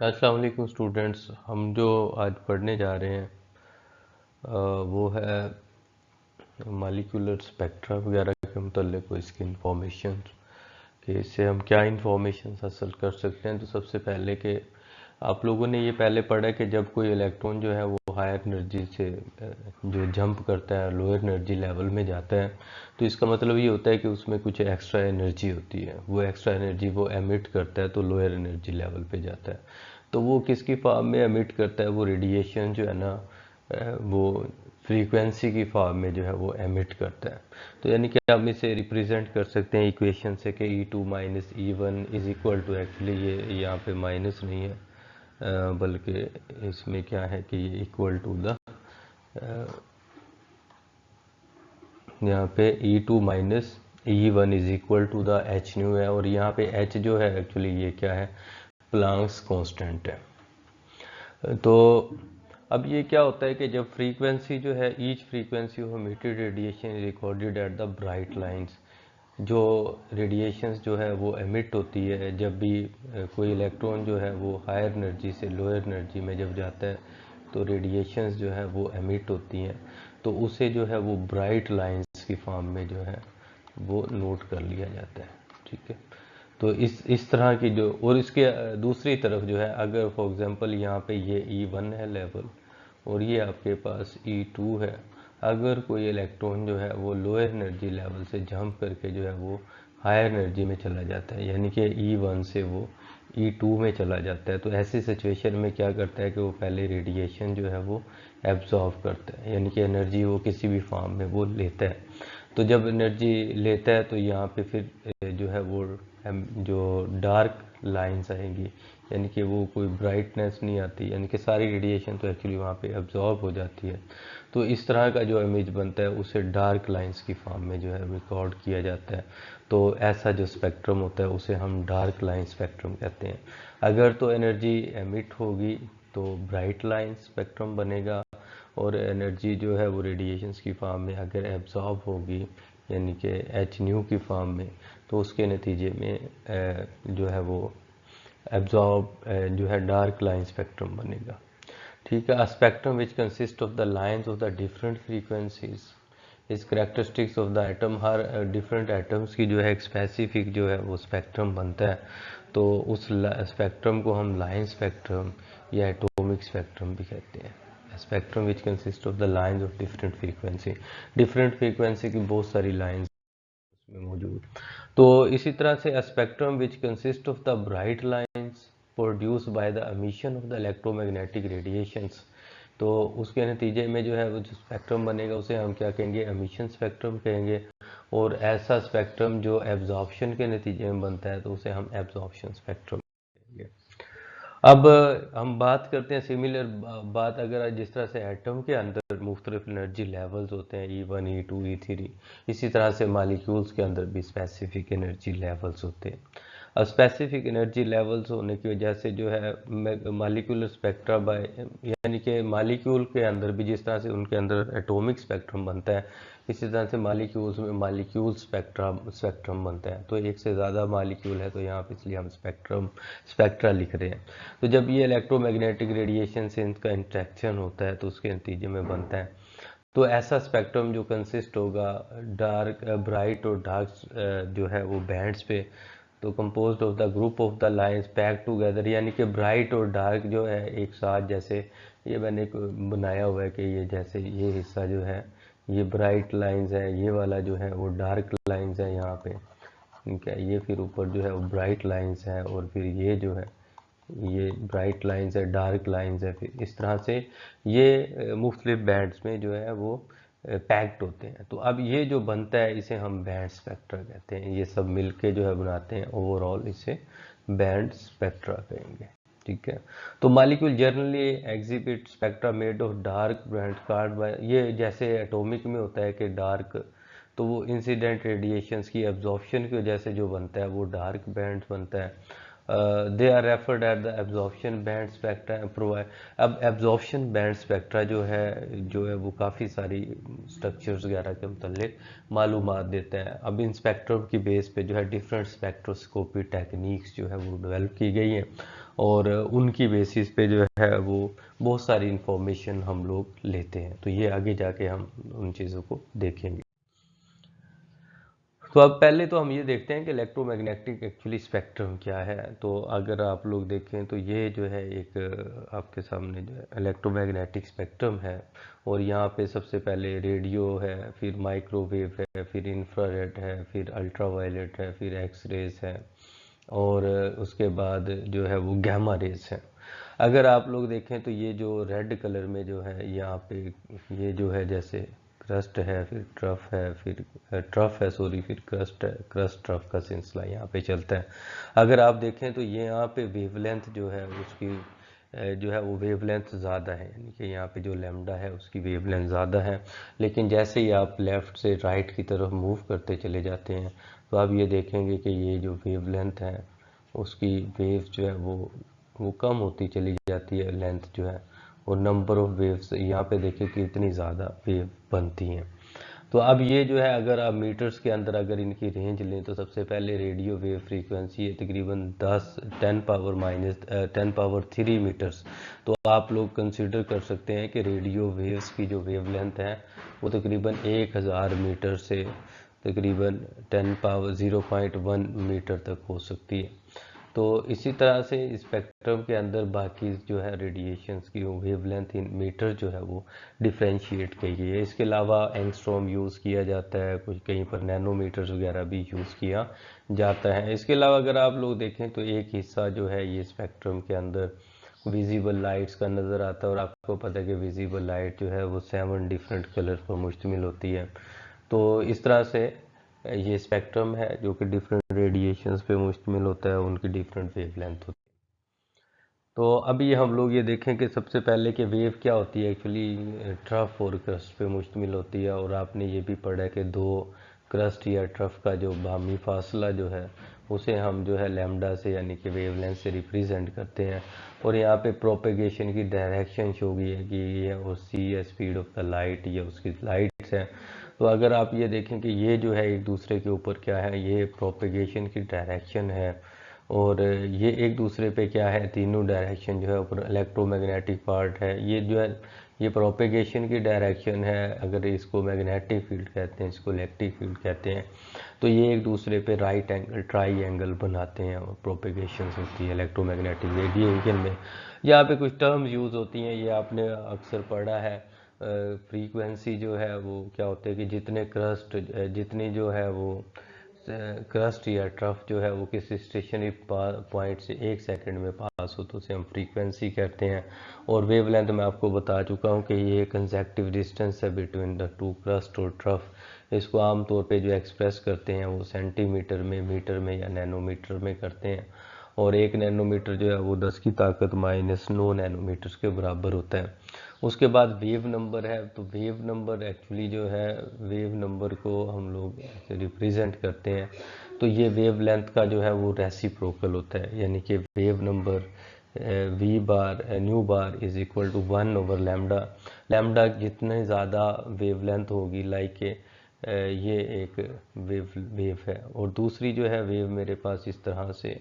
अस्सलाम वालेकुम स्टूडेंट्स। हम जो आज पढ़ने जा रहे हैं वो है मालिकुलर स्पेक्ट्रा वगैरह के मतलब को इसकी इंफॉर्मेशन कि इससे हम क्या इंफॉर्मेशन हासिल कर सकते हैं। तो सबसे पहले कि आप लोगों ने ये पहले पढ़ा कि जब कोई इलेक्ट्रॉन जो है वो हायर एनर्जी से जो जंप करता है लोअर एनर्जी लेवल में जाता है, तो इसका मतलब ये होता है कि उसमें कुछ एक्स्ट्रा एनर्जी होती है। वो एक्स्ट्रा एनर्जी वो एमिट करता है तो लोअर एनर्जी लेवल पे जाता है। तो वो किसकी फॉर्म में एमिट करता है? वो रेडिएशन जो है ना, वो फ्रीक्वेंसी की फॉर्म में जो है वो एमिट करता है। तो यानी कि हम इसे रिप्रेजेंट कर सकते हैं इक्वेशन से कि E2 minus E1 is equal to, actually ये यहाँ पे माइनस नहीं है बल्कि इसमें क्या है कि ये इक्वल टू द, यहाँ पे E2 minus E1 is equal to the H nu है, और यहाँ पे एच जो है एक्चुअली ये क्या है, प्लांक्स कांस्टेंट है। तो अब ये क्या होता है कि जब फ्रीक्वेंसी जो है, each frequency of emitted radiation recorded at the bright lines, जो रेडिएशंस जो है वो एमिट होती है जब भी कोई इलेक्ट्रॉन जो है वो हायर एनर्जी से लोअर एनर्जी में जब जाता है, तो रेडिएशंस जो है वो एमिट होती हैं। तो उसे जो है वो ब्राइट लाइंस की फॉर्म में जो है वो नोट कर लिया जाता है। ठीक है। तो इस तरह की जो, और इसके दूसरी तरफ जो है, अगर फॉर एग्जांपल यहाँ पे ये E1 है लेवल और ये आपके पास E2 है, अगर कोई इलेक्ट्रॉन जो है वो लोअर एनर्जी लेवल से जंप करके जो है वो हायर एनर्जी में चला जाता है, यानी कि E1 से वो E2 में चला जाता है, तो ऐसी सिचुएशन में क्या करता है कि वो पहले रेडिएशन जो है वो एब्जॉर्व करता है, यानी कि एनर्जी वो किसी भी फॉर्म में वो लेता है। तो जब एनर्जी लेता है तो यहाँ पे फिर जो है वो जो डार्क लाइंस आएंगी, यानी कि वो कोई ब्राइटनेस नहीं आती, यानी कि सारी रेडिएशन तो एक्चुअली वहाँ पे एब्जॉर्ब हो जाती है। तो इस तरह का जो इमेज बनता है उसे डार्क लाइंस की फॉर्म में जो है रिकॉर्ड किया जाता है। तो ऐसा जो स्पेक्ट्रम होता है उसे हम डार्क लाइन स्पेक्ट्रम कहते हैं। अगर तो एनर्जी एमिट होगी तो ब्राइट लाइन स्पेक्ट्रम बनेगा, और एनर्जी जो है वो रेडिएशंस की फॉर्म में अगर एब्जॉर्ब होगी, यानी कि एच न्यू की फॉर्म में, तो उसके नतीजे में जो है वो एब्जॉर्ब जो है डार्क लाइन स्पेक्ट्रम बनेगा। ठीक है। Spectrum which consist of the lines of the different frequencies is characteristics of the atom, हर डिफरेंट एटम्स की जो है एक स्पेसिफिक जो है वो स्पेक्ट्रम बनता है। तो उस स्पेक्ट्रम को हम लाइन स्पेक्ट्रम या एटॉमिक स्पेक्ट्रम भी कहते हैं। Spectrum which consist of the lines of different frequency की बहुत सारी लाइंस में मौजूद। तो इसी तरह से spectrum which consist of the bright lines produce by the emission of the electromagnetic radiations, तो उसके नतीजे में जो है वो जो स्पेक्ट्रम बनेगा उसे हम क्या कहेंगे, एमिशन स्पेक्ट्रम कहेंगे। और ऐसा स्पेक्ट्रम जो एब्जॉर्प्शन के नतीजे में बनता है तो उसे हम एब्जॉर्प्शन स्पेक्ट्रम कहेंगे। अब हम बात करते हैं सिमिलर बात, अगर जिस तरह से एटम के अंदर मुख्तलिफ एनर्जी लेवल्स होते हैं E1 E2 E3, इसी तरह से मालिक्यूल्स के अंदर भी स्पेसिफिक एनर्जी लेवल्स होते हैं। अब स्पेसिफिक एनर्जी लेवल्स होने की वजह से जो है मालिक्यूलर स्पेक्ट्रा बाय, यानी कि मालिक्यूल के अंदर भी जिस तरह से उनके अंदर एटॉमिक स्पेक्ट्रम बनता है, इसी तरह से मालिक्यूल्स में मालिक्यूल स्पेक्ट्रम बनता है। तो एक से ज़्यादा मालिक्यूल है तो यहाँ पे इसलिए हम स्पेक्ट्रा लिख रहे हैं। तो जब ये इलेक्ट्रोमैग्नेटिक रेडिएशन से इनका इंट्रैक्शन होता है तो उसके नतीजे में बनता है। तो ऐसा स्पेक्ट्रम जो कंसिस्ट होगा डार्क ब्राइट और डार्क जो है वो बैंड्स पे, तो composed of the group of the lines pack together, यानी कि ब्राइट और डार्क जो है एक साथ, जैसे ये मैंने बनाया हुआ है कि ये जैसे ये हिस्सा जो है ये ब्राइट लाइंस है, ये वाला जो है वो डार्क लाइंस है यहाँ पे। ठीक है। ये फिर ऊपर जो है वो ब्राइट लाइंस है, और फिर ये जो है ये ब्राइट लाइंस है, डार्क लाइंस है, फिर इस तरह से ये मुख्तलिफ बैंड्स में जो है वो पैक्ड होते हैं। तो अब ये जो बनता है इसे हम बैंड स्पेक्ट्रा कहते हैं। ये सब मिलके जो है बनाते हैं ओवरऑल इसे बैंड स्पेक्ट्रा कहेंगे। ठीक है। तो molecule generally exhibit spectra made of dark band card by, ये जैसे एटॉमिक में होता है कि डार्क, तो वो इंसिडेंट रेडिएशंस की एब्जॉर्प्शन की वजह से जो बनता है वो डार्क बैंड बनता है। They are referred at the absorption band spectra provide. अब एब्जॉर्प्शन बैंड स्पेक्ट्रा जो है वो काफ़ी सारी स्ट्रक्चर्स वगैरह के मतलब मालूमात देता है। अब इन स्पेक्ट्रम की बेस पे जो है डिफरेंट स्पेक्ट्रोस्कोपी टेक्निक्स जो है वो डेवलप की गई हैं, और उनकी बेसिस पे जो है वो बहुत सारी इंफॉर्मेशन हम लोग लेते हैं। तो ये आगे जाके हम उन चीज़ों को देखेंगे। तो अब पहले तो हम ये देखते हैं कि इलेक्ट्रोमैग्नेटिक एक्चुअली स्पेक्ट्रम क्या है। तो अगर आप लोग देखें तो ये जो है एक आपके सामने जो है इलेक्ट्रोमैग्नेटिक स्पेक्ट्रम है, और यहाँ पे सबसे पहले रेडियो है, फिर माइक्रोवेव है, फिर इंफ्रारेड है, फिर अल्ट्रावायलेट है, फिर एक्स रेज है, और उसके बाद जो है वो गैमा रेज है। अगर आप लोग देखें तो ये जो रेड कलर में जो है यहाँ पे ये जो है जैसे क्रस्ट है, फिर ट्रफ है, फिर ट्रफ है सॉरी, फिर क्रस्ट है, क्रस्ट ट्रफ का सिलसिला यहाँ पे चलता है। अगर आप देखें तो ये यहाँ पे वेवलेंथ जो है उसकी जो है वो वेवलेंथ ज़्यादा है, यानी कि यहाँ पे जो लैम्डा है उसकी वेवलेंथ ज़्यादा है। लेकिन जैसे ही आप लेफ़्ट से राइट की तरफ मूव करते चले जाते हैं तो आप ये देखेंगे कि ये जो वेवलेंथ है उसकी वेव जो है वो कम होती चली जाती है, लेंथ जो है, और नंबर ऑफ वेव्स यहाँ पे देखिए कि इतनी ज़्यादा वेव बनती हैं। तो अब ये जो है अगर आप मीटर्स के अंदर अगर इनकी रेंज लें तो सबसे पहले रेडियो वेव फ्रीक्वेंसी है तकरीबन 10 पावर 3 मीटर्स। तो आप लोग कंसिडर कर सकते हैं कि रेडियो वेव्स की जो वेवलेंथ है वो तकरीबन 1000 मीटर से तकरीबन 10 पावर 0.1 मीटर तक हो सकती है। तो इसी तरह से स्पेक्ट्रम के अंदर बाकी जो है रेडिएशंस की वेवलेंथ इन मीटर जो है वो डिफ्रेंशिएट की गई है। इसके अलावा एंगस्ट्रॉम यूज़ किया जाता है, कुछ कहीं पर नैनोमीटर्स वगैरह भी यूज़ किया जाता है। इसके अलावा अगर आप लोग देखें तो एक हिस्सा जो है ये स्पेक्ट्रम के अंदर विजिबल लाइट्स का नज़र आता है, और आपको पता है कि विजिबल लाइट जो है वो 7 डिफरेंट कलर पर मुश्तमिल होती है। तो इस तरह से ये स्पेक्ट्रम है जो कि डिफरेंट रेडिएशंस पे मुश्तमिल होता है, उनकी डिफरेंट वेवलेंथ होती है। तो अभी हम लोग ये देखें कि सबसे पहले कि वेव क्या होती है, एक्चुअली ट्रफ और क्रस्ट पे मुश्तमिल होती है। और आपने ये भी पढ़ा है कि दो क्रस्ट या ट्रफ का जो बाहमी फासला जो है उसे हम जो है लैम्डा से यानी कि वेवलेंथ से रिप्रेजेंट करते हैं। और यहाँ पे प्रोपेगेशन की डायरेक्शन शो की है कि ये और सी है स्पीड ऑफ द लाइट, ये उसकी लाइट्स है। तो अगर आप ये देखें कि ये जो है एक दूसरे के ऊपर क्या है, ये प्रोपेगेशन की डायरेक्शन है, और ये एक दूसरे पे क्या है, तीनों डायरेक्शन जो है ऊपर इलेक्ट्रोमैग्नेटिक पार्ट है, ये जो है ये प्रोपेगेशन की डायरेक्शन है। अगर इसको मैग्नेटिक फील्ड कहते हैं, इसको इलेक्ट्रिक फील्ड कहते हैं। तो ये एक दूसरे पे राइट एंगल ट्राई एंगल बनाते हैं, और प्रोपेगेशन होती है इलेक्ट्रोमैग्नेटिक रेडिएशन में। यहाँ पे कुछ टर्म्स यूज़ होती हैं, ये आपने अक्सर पढ़ा है। फ्रीक्वेंसी जो है वो क्या होते हैं कि जितने क्रस्ट जितनी जो है वो क्रस्ट या ट्रफ जो है वो किसी स्टेशनरी पॉइंट से 1 सेकंड में पास हो तो उसे हम फ्रीक्वेंसी कहते हैं। और वेवलेंथ मैं आपको बता चुका हूँ कि ये कंसेक्टिव डिस्टेंस है बिटवीन द टू क्रस्ट और ट्रफ। इसको आमतौर पे जो एक्सप्रेस करते हैं वो सेंटीमीटर में, मीटर में या नैनोमीटर में करते हैं। और 1 नैनोमीटर जो है वो 10 की ताकत -9 नैनोमीटर के बराबर होता है। उसके बाद वेव नंबर है। तो वेव नंबर एक्चुअली जो है वेव नंबर को हम लोग रिप्रेजेंट करते हैं। तो ये वेव लेंथ का जो है वो रेसिप्रोकल होता है, यानी कि wave number V bar nu bar is equal to 1 over lambda. Lambda जितने ज़्यादा वेव लेंथ होगी, लाइक ये एक वेव है, और दूसरी जो है वेव मेरे पास इस तरह से।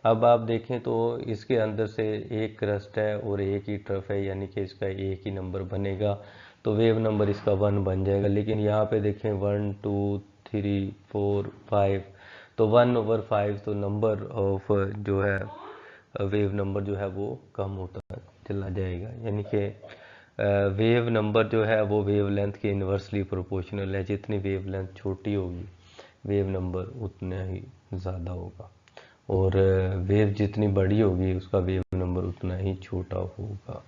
अब आप देखें तो इसके अंदर से एक क्रस्ट है और एक ही ट्रफ है, यानी कि इसका एक ही नंबर बनेगा, तो वेव नंबर इसका 1 बन जाएगा। लेकिन यहाँ पे देखें 1 2 3 4 5, तो 1/5, तो नंबर ऑफ जो है वेव नंबर जो है वो कम होता चला जाएगा, यानी कि वेव नंबर जो है वो वेव लेंथ के इन्वर्सली प्रोपोर्शनल है। जितनी वेव लेंथ छोटी होगी वेव नंबर उतना ही ज़्यादा होगा, और वेव जितनी बड़ी होगी उसका वेव नंबर उतना ही छोटा होगा।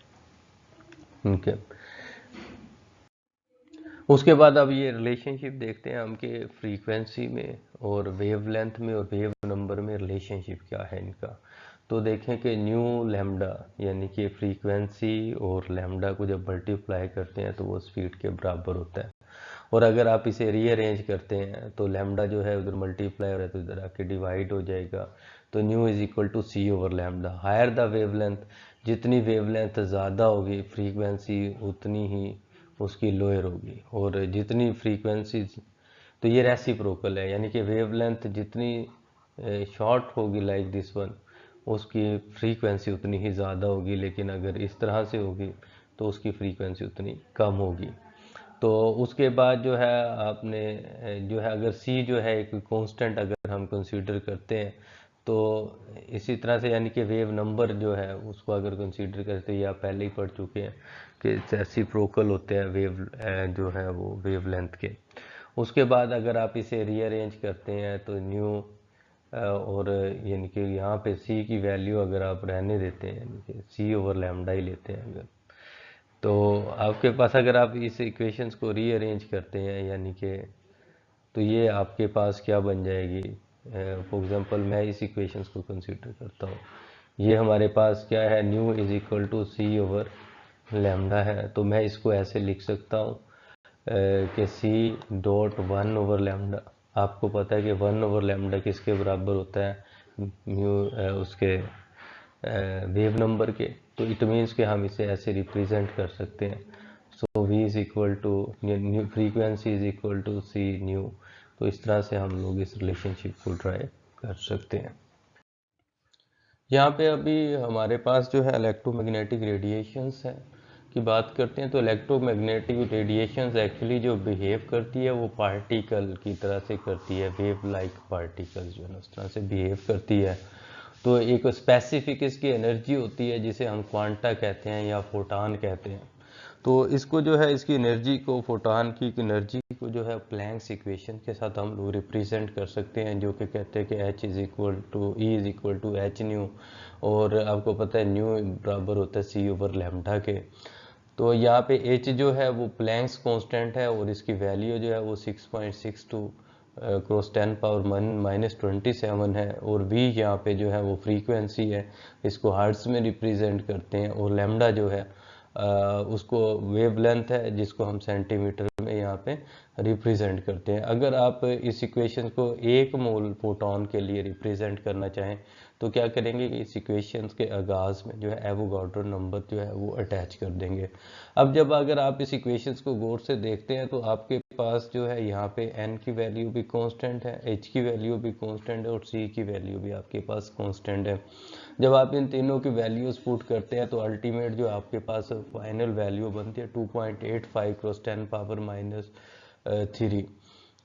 ठीक है। उसके बाद अब ये रिलेशनशिप देखते हैं हम कि फ्रीक्वेंसी में और वेवलेंथ में और वेव नंबर में रिलेशनशिप क्या है इनका। तो देखें कि न्यू लैम्डा यानी कि फ्रीक्वेंसी और लैम्डा को जब मल्टीप्लाई करते हैं तो वो स्पीड के बराबर होता है। और अगर आप इसे रीअरेंज करते हैं तो लैम्डा जो है उधर मल्टीप्लाई हो रहा है तो इधर आके डिवाइड हो जाएगा। तो nu is equal to C over lambda. Higher the wavelength, जितनी वेवलेंथ ज़्यादा होगी फ्रीक्वेंसी उतनी ही उसकी लोअर होगी, और जितनी फ्रीक्वेंसी, तो ये रेसिप्रोकल है, यानी कि वेवलेंथ जितनी शॉर्ट होगी लाइक दिस वन, उसकी फ्रीक्वेंसी उतनी ही ज़्यादा होगी, लेकिन अगर इस तरह से होगी तो उसकी फ्रीक्वेंसी उतनी कम होगी। तो उसके बाद जो है आपने जो है अगर सी जो है एक कांस्टेंट अगर हम कंसीडर करते हैं, तो इसी तरह से यानी कि वेव नंबर जो है उसको अगर कंसीडर करते हैं, या पहले ही पढ़ चुके हैं कि रेसिप्रोकल होते हैं वेव जो है वो वेव लेंथ के। उसके बाद अगर आप इसे रीअरेंज करते हैं तो न्यू और यानी कि यहाँ पे सी की वैल्यू अगर आप रहने देते हैं, यानी कि सी ओवर लैम्डा ही लेते हैं अगर, तो आपके पास अगर आप इस इक्वेशंस को रीअरेंज करते हैं यानी कि, तो ये आपके पास क्या बन जाएगी। फॉर एग्जांपल मैं इस इक्वेशंस को कंसीडर करता हूँ, ये हमारे पास क्या है, nu is equal to C over lambda है। तो मैं इसको ऐसे लिख सकता हूँ कि C dot one over lambda, आपको पता है कि वन ओवर लैम्डा किसके बराबर होता है, म्यू उसके वेव नंबर के। तो इट मीन्स कि हम इसे ऐसे रिप्रेजेंट कर सकते हैं, so v is equal to nu frequency is equal to C nu. तो इस तरह से हम लोग इस रिलेशनशिप को ट्राई कर सकते हैं। यहाँ पे अभी हमारे पास जो है इलेक्ट्रोमैग्नेटिक रेडिएशंस है की बात करते हैं। तो इलेक्ट्रोमैग्नेटिक रेडिएशंस एक्चुअली जो बिहेव करती है वो पार्टिकल की तरह से करती है, वेव लाइक पार्टिकल्स जो है उस तरह से बिहेव करती है। तो एक स्पेसिफिक इसकी एनर्जी होती है जिसे हम क्वांटा कहते हैं या फोटान कहते हैं। तो इसको जो है इसकी एनर्जी को, फोटान की एनर्जी को जो है प्लैंक्स इक्वेशन के साथ हम लोग रिप्रेजेंट कर सकते हैं, जो कि कहते हैं कि H is equal to E is equal to H nu, और आपको पता है न्यू बराबर होता है सी ओवर लैम्डा के। तो यहाँ पे H जो है वो प्लैंक्स कांस्टेंट है और इसकी वैल्यू जो है वो 6.62 क्रॉस 10 पावर -27 है, और V यहाँ पे जो है वो फ्रीक्वेंसी है, इसको हर्ट्ज में रिप्रेजेंट करते हैं, और लैम्डा जो है उसको वेवलेंथ है जिसको हम सेंटीमीटर में यहाँ पे रिप्रेजेंट करते हैं। अगर आप इस इक्वेशन को 1 मोल फोटोन के लिए रिप्रेजेंट करना चाहें तो क्या करेंगे कि इस इक्वेशन के आगाज में जो है एवोगाड्रो नंबर जो है वो अटैच कर देंगे। अब जब अगर आप इस इक्वेशंस को गौर से देखते हैं तो आपके पास जो है यहाँ पे n की वैल्यू भी कांस्टेंट है, h की वैल्यू भी कांस्टेंट है, और c की वैल्यू भी आपके पास कांस्टेंट है। जब आप इन तीनों की वैल्यूज पुट करते हैं तो अल्टीमेट जो आपके पास फाइनल वैल्यू बनती है 2.85 क्रॉस 10 पावर -3।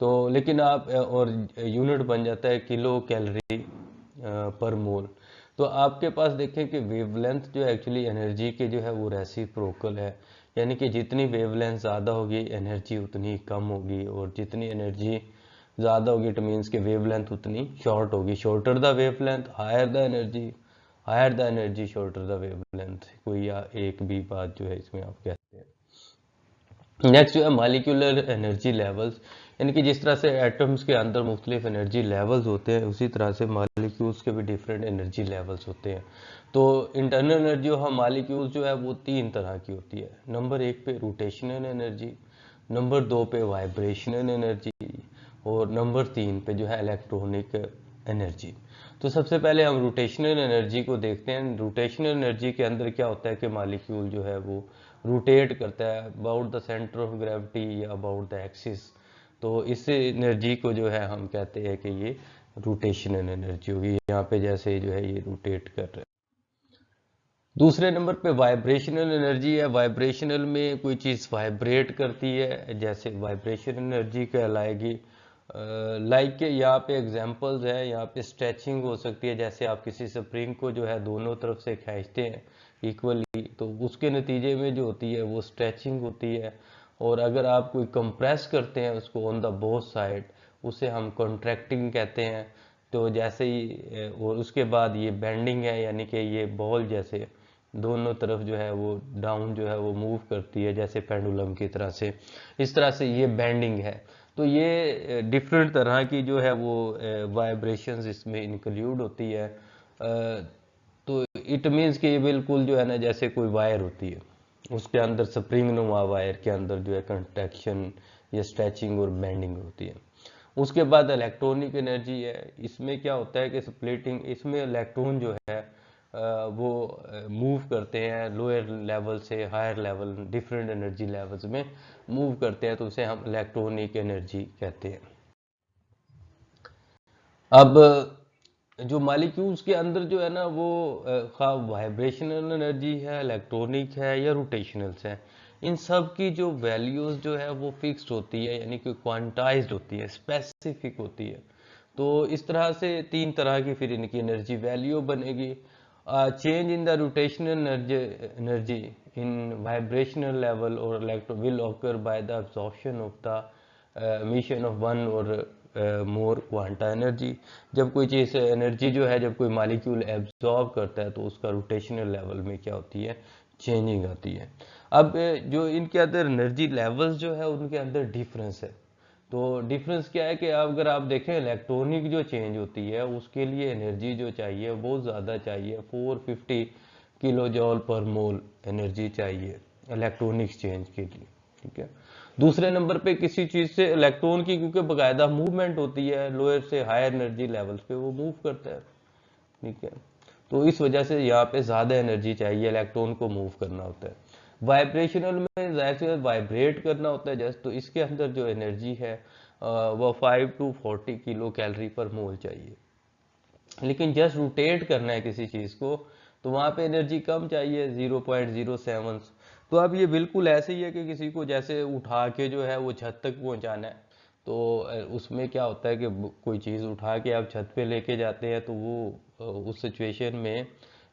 तो लेकिन आप और यूनिट बन जाता है किलो कैलोरी पर मोल। तो आपके पास देखें कि वेवलेंथ जो एक्चुअली एनर्जी के जो है वो रेसिप्रोकल है, यानी कि जितनी वेवलेंथ ज़्यादा होगी एनर्जी उतनी कम होगी, और जितनी एनर्जी ज़्यादा होगी इट मीन्स कि वेवलेंथ उतनी शॉर्ट होगी। Shorter the wavelength higher the energy, higher the energy shorter the wavelength, कोई या एक भी बात जो है इसमें आप कहते हैं। नेक्स्ट जो है मालिक्यूलर एनर्जी लेवल्स, यानी कि जिस तरह से एटम्स के अंदर मुख्तलिफ एनर्जी लेवल्स होते हैं उसी तरह से मालिक्यूल्स के भी डिफरेंट एनर्जी लेवल्स होते हैं। तो इंटरनल एनर्जी ऑफ मालिक्यूल्स जो है वो 3 तरह की होती है। नंबर 1 पे रोटेशनल एनर्जी, नंबर 2 पे वाइब्रेशनल एनर्जी, और नंबर 3 पे जो है इलेक्ट्रॉनिक एनर्जी। तो सबसे पहले हम रोटेशनल एनर्जी को देखते हैं। रोटेशनल एनर्जी के अंदर क्या होता है कि मालिक्यूल जो है वो रोटेट करता है about the centre of gravity या अबाउट द एक्सिस। तो इस एनर्जी को जो है हम कहते हैं कि ये रोटेशनल एनर्जी होगी, यहाँ पे जैसे जो है ये रोटेट कर रहा है। दूसरे नंबर पे वाइब्रेशनल एनर्जी है। वाइब्रेशनल में कोई चीज़ वाइब्रेट करती है, जैसे वाइब्रेशन एनर्जी कहलाएगी। लाइक के यहाँ पे एग्जांपल्स है, यहाँ पे स्ट्रेचिंग हो सकती है, जैसे आप किसी स्प्रिंग को जो है दोनों तरफ से खींचते हैं इक्वली, तो उसके नतीजे में जो होती है वो स्ट्रेचिंग होती है। और अगर आप कोई कंप्रेस करते हैं उसको ऑन द बोथ साइड, उसे हम कॉन्ट्रैक्टिंग कहते हैं। तो जैसे ही और उसके बाद ये बेंडिंग है, यानी कि ये बॉल जैसे दोनों तरफ जो है वो डाउन जो है वो मूव करती है जैसे पेंडुलम की तरह से, इस तरह से ये बेंडिंग है। तो ये डिफरेंट तरह की जो है वो वाइब्रेशंस इसमें इंक्लूड होती है। तो इट मीन्स कि ये बिल्कुल जो है ना जैसे कोई वायर होती है, उसके अंदर स्प्रिंग नुमा वायर के अंदर जो है कंट्रैक्शन या स्ट्रेचिंग और बेंडिंग होती है। उसके बाद इलेक्ट्रॉनिक एनर्जी है। इसमें क्या होता है कि स्प्लिटिंग, इसमें इलेक्ट्रॉन जो है वो मूव करते हैं लोअर लेवल से higher level, different energy levels में मूव करते हैं, तो उसे हम इलेक्ट्रॉनिक एनर्जी कहते हैं। अब जो मालिक्यूल्स के अंदर जो है ना वो खा वाइब्रेशनल एनर्जी है, इलेक्ट्रॉनिक है या रोटेशनल्स है, इन सब की जो वैल्यूज जो है वो फिक्स्ड होती है, यानी कि क्वांटाइज्ड होती है, स्पेसिफिक होती है। तो इस तरह से तीन तरह की फिर इनकी एनर्जी वैल्यू बनेगी। Change in the rotational energy in vibrational level और will occur by the absorption of the emission of one और मोर क्वांटा एनर्जी। जब कोई चीज़ एनर्जी जो है, जब कोई मालिक्यूल एब्जॉर्ब करता है तो उसका रोटेशनल लेवल में क्या होती है, चेंजिंग आती है। अब जो इनके अंदर एनर्जी लेवल्स जो है उनके अंदर डिफरेंस है। तो डिफरेंस क्या है कि अगर आप देखें इलेक्ट्रॉनिक जो चेंज होती है उसके लिए एनर्जी जो चाहिए बहुत ज़्यादा चाहिए, 450 किलो जॉल पर मोल एनर्जी चाहिए इलेक्ट्रॉनिक चेंज के लिए। ठीक है। दूसरे नंबर पे किसी चीज़ से इलेक्ट्रॉन की क्योंकि बाकायदा मूवमेंट होती है, लोअर से हायर एनर्जी लेवल्स पे वो मूव करता है। ठीक है। तो इस वजह से यहाँ पे ज़्यादा एनर्जी चाहिए, इलेक्ट्रॉन को मूव करना होता है। वाइब्रेशनल में जाहिर से वाइब्रेट करना होता है जस्ट, तो इसके अंदर जो एनर्जी है वो 5 to 40 किलो कैलोरी पर मोल चाहिए। लेकिन जस्ट रोटेट करना है किसी चीज़ को तो वहाँ पे एनर्जी कम चाहिए, 0.07। तो अब ये बिल्कुल ऐसे ही है कि किसी को जैसे उठा के जो है वो छत तक पहुँचाना है, तो उसमें क्या होता है कि कोई चीज़ उठा के आप छत पे लेके जाते हैं तो वो उस सिचुएशन में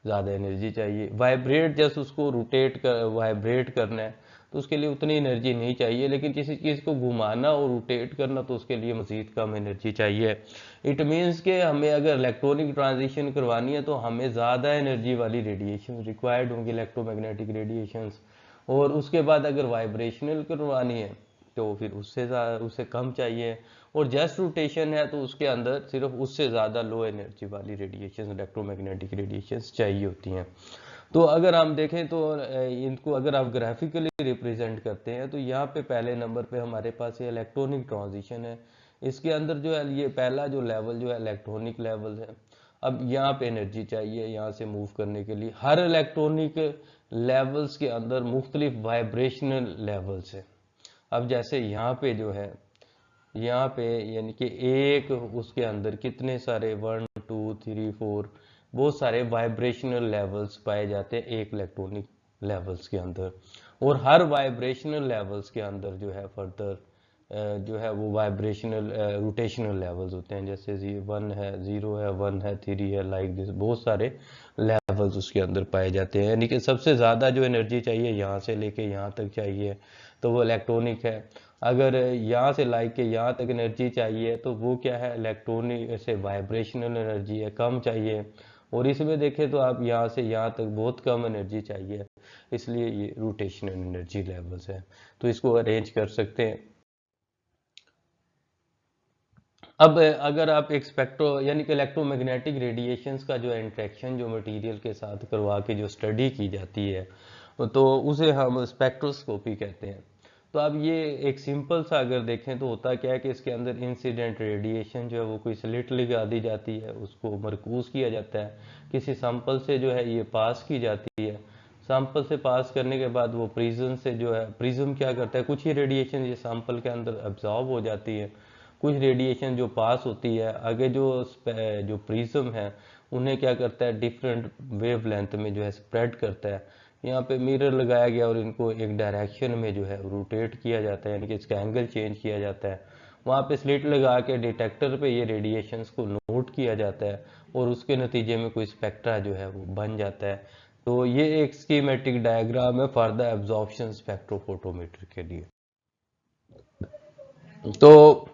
ज़्यादा एनर्जी चाहिए। वाइब्रेट जस्ट उसको रोटेट कर वाइब्रेट करना है तो उसके लिए उतनी एनर्जी नहीं चाहिए, लेकिन किसी चीज़ को घुमाना और रोटेट करना तो उसके लिए मज़ीद कम एनर्जी चाहिए। इट मीन्स कि हमें अगर इलेक्ट्रॉनिक ट्रांजिशन करवानी है तो हमें ज़्यादा एनर्जी वाली रेडिएशन रिक्वायर्ड होंगी, इलेक्ट्रोमैग्नेटिक रेडिएशंस। और उसके बाद अगर वाइब्रेशनल करवानी है तो फिर उससे कम चाहिए। और जस्ट रोटेशन है तो उसके अंदर सिर्फ उससे ज़्यादा लो एनर्जी वाली रेडिएशन, इलेक्ट्रोमैग्नेटिक रेडिएशंस चाहिए होती हैं। तो अगर हम देखें तो इनको अगर आप ग्राफिकली रिप्रेजेंट करते हैं तो यहाँ पे पहले नंबर पे हमारे पास ये इलेक्ट्रॉनिक ट्रांजिशन है। इसके अंदर जो है ये पहला जो लेवल जो है इलेक्ट्रॉनिक लेवल है। अब यहाँ पे एनर्जी चाहिए यहाँ से मूव करने के लिए। हर इलेक्ट्रॉनिक लेवल्स के अंदर मुख्तलिफ वाइब्रेशनल लेवल्स है। अब जैसे यहाँ पे जो है, यहाँ पे यानी कि एक उसके अंदर कितने सारे 1 2 3 4 बहुत सारे वाइब्रेशनल लेवल्स पाए जाते हैं एक इलेक्ट्रॉनिक लेवल्स के अंदर। और हर वाइब्रेशनल लेवल्स के अंदर जो है फर्दर जो है वो वाइब्रेशनल रोटेशनल लेवल्स होते हैं, जैसे 1 है, 0 है, 1 है, 3 है, लाइक दिस बहुत सारे लेवल्स उसके अंदर पाए जाते हैं। यानी कि सबसे ज़्यादा जो एनर्जी चाहिए यहाँ से लेके यहाँ तक चाहिए तो वो इलेक्ट्रॉनिक है। अगर यहाँ से लाइक के यहाँ तक एनर्जी चाहिए तो वो क्या है, इलेक्ट्रॉनिक से वाइब्रेशनल एनर्जी है, कम चाहिए। और इसमें देखें तो आप यहाँ से यहाँ तक बहुत कम एनर्जी चाहिए, इसलिए ये रोटेशनल एनर्जी लेवल्स है। तो इसको अरेंज कर सकते हैं। अब अगर आप एक स्पेक्ट्रो यानी कि इलेक्ट्रोमैग्नेटिक रेडिएशंस का जो इंटरेक्शन जो मटेरियल के साथ करवा के जो स्टडी की जाती है तो उसे हम स्पेक्ट्रोस्कोपी कहते हैं। तो अब ये एक सिंपल सा अगर देखें तो होता क्या है कि इसके अंदर इंसिडेंट रेडिएशन जो है वो कोई स्लिट लगा दी जाती है, उसको मरकूज किया जाता है, किसी सैंपल से जो है ये पास की जाती है। सैंपल से पास करने के बाद वो प्रिज्म से जो है, प्रिज्म क्या करता है, कुछ ही रेडिएशन ये सैंपल के अंदर एब्जॉर्ब हो जाती है, कुछ रेडिएशन जो पास होती है आगे जो प्रिज्म है उन्हें क्या करता है डिफरेंट वेवलेंथ में जो है स्प्रेड करता है। यहाँ पे मिरर लगाया गया और इनको एक डायरेक्शन में जो है रोटेट किया जाता है, यानी कि इसका एंगल चेंज किया जाता है। वहाँ पे स्लिट लगा के डिटेक्टर पे ये रेडिएशंस को नोट किया जाता है और उसके नतीजे में कोई स्पेक्ट्रा जो है वो बन जाता है। तो ये एक स्कीमेटिक डायग्राम है फॉर द एब्जॉर्प्शन स्पेक्ट्रोफोटोमीटर के लिए। तो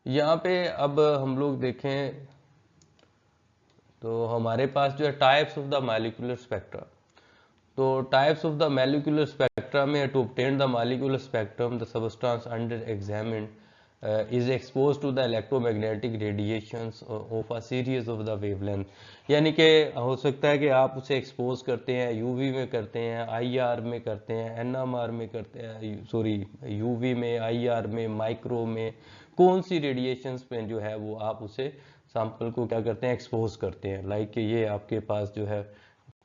यहाँ पे अब हम लोग देखें तो हमारे पास जो है types of the molecular spectra. तो types of the molecular spectra में to obtain the molecular spectrum the substance under examined is exposed to the electromagnetic radiations of a series of the wavelength। यानी कि हो सकता है कि आप उसे एक्सपोज करते हैं, यूवी में करते हैं, आईआर में करते हैं, एनएमआर में करते हैं, सॉरी यूवी में, आईआर में, माइक्रो में, कौन सी रेडिएशंस पे जो है वो आप उसे सैंपल को क्या करते हैं, एक्सपोज करते हैं। लाइक कि ये आपके पास जो है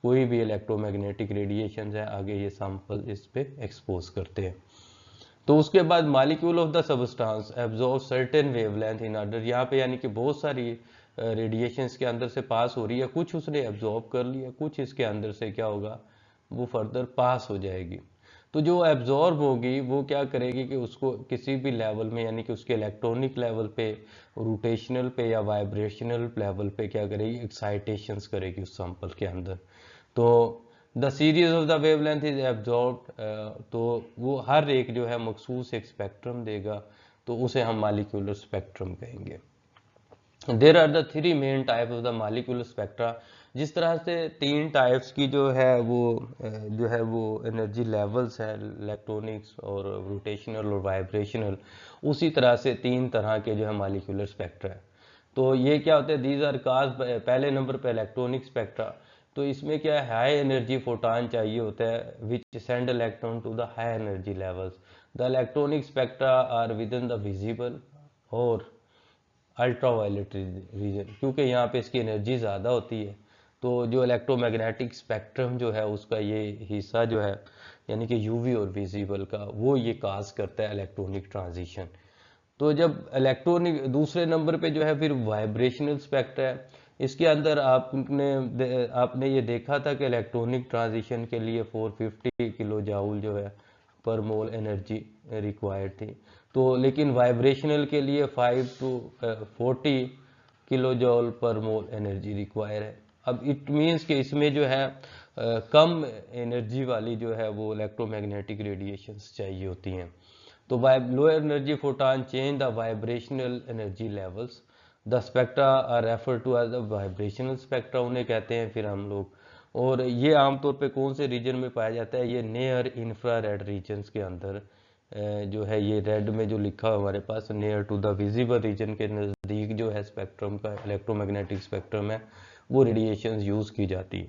कोई भी इलेक्ट्रोमैग्नेटिक रेडिएशन है, आगे ये सैंपल इस पे एक्सपोज करते हैं। तो उसके बाद molecule of the substance absorb certain wavelength in order. यहाँ पे यानी कि बहुत सारी रेडिएशंस के अंदर से पास हो रही है, कुछ उसने एब्जॉर्ब कर लिया, कुछ इसके अंदर से क्या होगा, वो फर्दर पास हो जाएगी। तो जो एब्जॉर्ब होगी वो क्या करेगी कि उसको किसी भी लेवल में, यानी कि उसके इलेक्ट्रॉनिक लेवल पे, रोटेशनल पे या वाइब्रेशनल लेवल पे क्या करेगी, एक्साइटेशंस करेगी उस सैंपल के अंदर। तो the series of the wavelength is absorbed, तो वो हर एक जो है मखसूस एक स्पेक्ट्रम देगा, तो उसे हम मालिक्यूलर स्पेक्ट्रम कहेंगे। There are the three main type of the molecular spectra. जिस तरह से तीन टाइप्स की जो है वो एनर्जी लेवल्स है, इलेक्ट्रॉनिक्स और रोटेशनल और वाइब्रेशनल, उसी तरह से तीन तरह के जो है मालिक्यूलर स्पेक्ट्रा है। तो ये क्या होते हैं, दीज आर काज, पहले नंबर पे इलेक्ट्रॉनिक स्पेक्ट्रा। तो इसमें क्या है, हाई एनर्जी फोटान चाहिए होता है which send electron to the high energy levels. The electronic spectra are within the visible और अल्ट्रावायलेट रीजन, क्योंकि यहाँ पे इसकी एनर्जी ज़्यादा होती है। तो जो इलेक्ट्रोमैग्नेटिक स्पेक्ट्रम जो है उसका ये हिस्सा जो है, यानी कि यूवी और विजिबल का, वो ये काज करता है इलेक्ट्रॉनिक ट्रांजिशन। तो जब इलेक्ट्रॉनिक दूसरे नंबर पे जो है फिर वाइब्रेशनल स्पेक्ट्रा है। इसके अंदर आपने ये देखा था कि इलेक्ट्रॉनिक ट्रांजिशन के लिए 450 किलो जाउल जो है पर मोल एनर्जी रिक्वायर्ड थी। तो लेकिन वाइब्रेशनल के लिए 5 to 40 किलो जॉल पर मोल एनर्जी रिक्वायर है। अब इट मीन्स कि इसमें जो है कम एनर्जी वाली जो है वो इलेक्ट्रोमैग्नेटिक रेडिएशंस चाहिए होती हैं। तो lower energy photon change the vibrational energy levels. The spectra are refer to as the vibrational spectra उन्हें कहते हैं फिर हम लोग। और ये आमतौर पे कौन से रीजन में पाया जाता है, ये नियर इंफ्रारेड रीजन्स के अंदर जो है, ये रेड में जो लिखा है हमारे पास, near to the visible region के नज़दीक जो है स्पेक्ट्रम का इलेक्ट्रोमैग्नेटिक स्पेक्ट्रम है, वो रेडिएशंस यूज़ की जाती है।